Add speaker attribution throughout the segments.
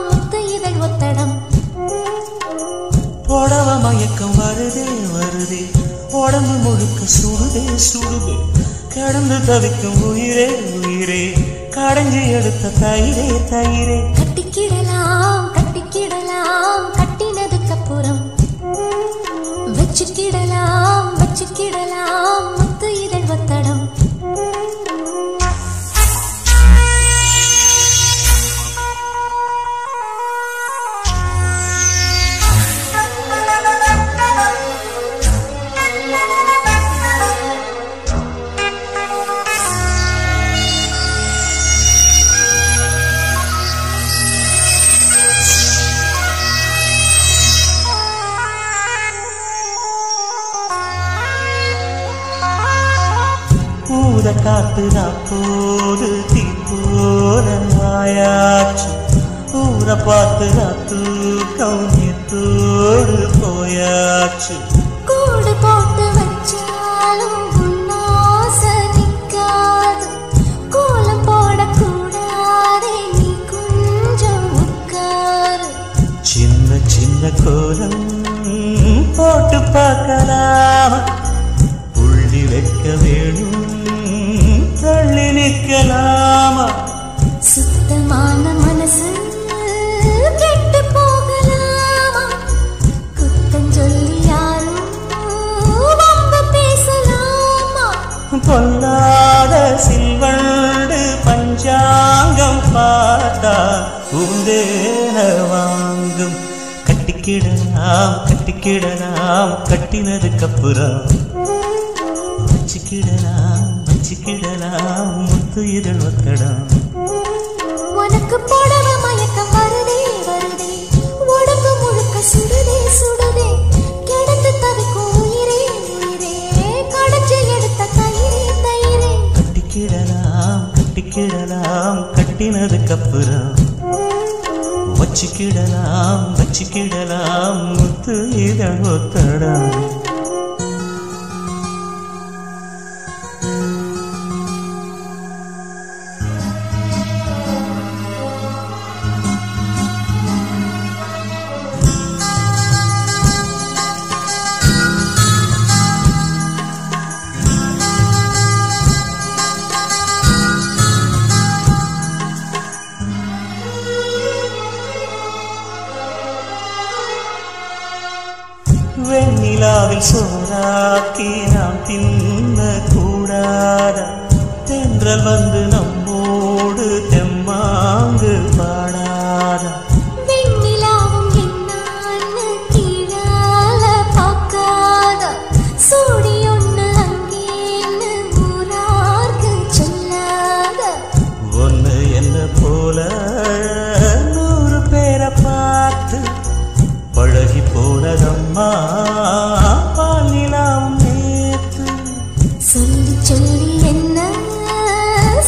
Speaker 1: முத்து இதழ் ஒத்தடம்
Speaker 2: புடவ மயக்கம் வருதே வருதே உடம்பு முழுக்க சுடுதே சுடுதே கடந்து தவிக்கும் உயிரே உயிரே கடைஞ்சி எடுத்த தயிரே தயிரே
Speaker 1: கட்டிக்கிடலாம் கட்டிக்கிடலாம் கட்டினதுக்கு அப்புறம் வச்சுக்கிடலாம் வச்சுக்கிடலாம் முத்து இதழ் ஒத்தடம்
Speaker 2: பூத காத்துதா போது தீப்போல ஆயாச்சு ஊரை பார்த்துதா தூக்கம் தோடு போயாச்சு
Speaker 1: கூடு போட்டு வச்சாலும் உன்னாசை நிக்காது கோலம் போடக்கூடாதே நீ கொஞ்சம் உட்காரு
Speaker 2: சின்ன சின்ன கோலம் போட்டு பார்க்கலாம் புள்ளி வைக்க வேணும் தள்ளி நிற்கலாமா
Speaker 1: சுத்தமான மனசு கெட்டு போகலாமா குத்தம் சொல்லி யாரும் வம்பு பேசலாமா
Speaker 2: பொல்லாத சில்வண்டு பஞ்சாங்கம் பார்த்தா பூந்தேன வாங்கும் கட்டிக்கிடலாம் கட்டிக்கிடலாம் கட்டினதுக்கு அப்புறம் வச்சுக்கிடலாம் வச்சுக்கிடலாம் முத்து இதழ் ஒத்தடம்
Speaker 1: உனக்கு புடவ மயக்கம் வருதே வருதே உடம்பு முழுக்க சுடுதே சுடுதே கிடந்து தவிக்கும் உயிரே உயிரே கடைஞ்சி எடுத்த தயிரே தயிரே
Speaker 2: கட்டிக்கிடலாம் கட்டிக்கிடலாம் கட்டினதுக்கு அப்புறம் வச்சுக்கிடலாம் வச்சுக்கிடலாம் முத்து இதழ் ஒத்தடம் வெண்ணிலாவில் சோறாக்கி நாம் தின்ன கூடாத தென்றல் வந்து நம்மோடு தெம்மாங்கு பாடாத
Speaker 1: வெண்ணிலாவும் என்னான்னு கீழால பார்க்காத சூடி ஒண்ணு அங்கேன்னு ஊரார்க்கு சொல்லாத
Speaker 2: ஒன்னு என்ன போல 100 பேரை பார்த்து பழகி போனதம்மா பாலிலாவும் நேத்து
Speaker 1: சொல்லி சொல்லி என்ன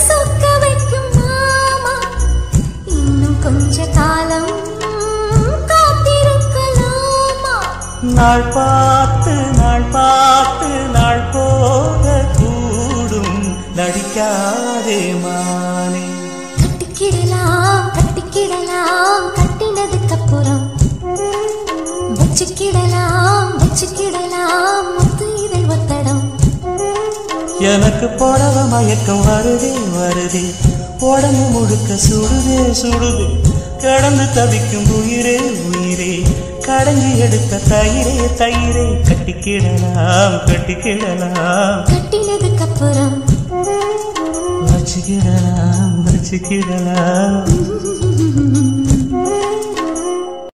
Speaker 1: சொக்க வைக்கும் மாமா இன்னும் கொஞ்ச காலம் காத்திருக்கலாமா
Speaker 2: நாள் பார்த்து நாள் பார்த்து நாள் போக கூடும் நடிக்காதே மானே
Speaker 1: கட்டிக்கிடலாம் கட்டிக்கிடலாம் கட்டினதுக்கு அப்புறம் வச்சுக்கிடலாம் வச்சுக்கிடலாம் முத்து இதழ் ஒத்தடம்
Speaker 2: எனக்கு புடவ மயக்கம் வருதே வருதே உடம்பு முழுக்க சுடுதே சுடுதே கடந்து தவிக்கும் உயிரே உயிரே கடைஞ்சி எடுத்த தயிரே தயிரே கட்டிக்கிடலாம் கட்டிக்கிடலாம்
Speaker 1: கட்டினதுக்கு அப்புறம்
Speaker 2: வச்சுக்கிடலாம் வச்சுக்கிடலாம்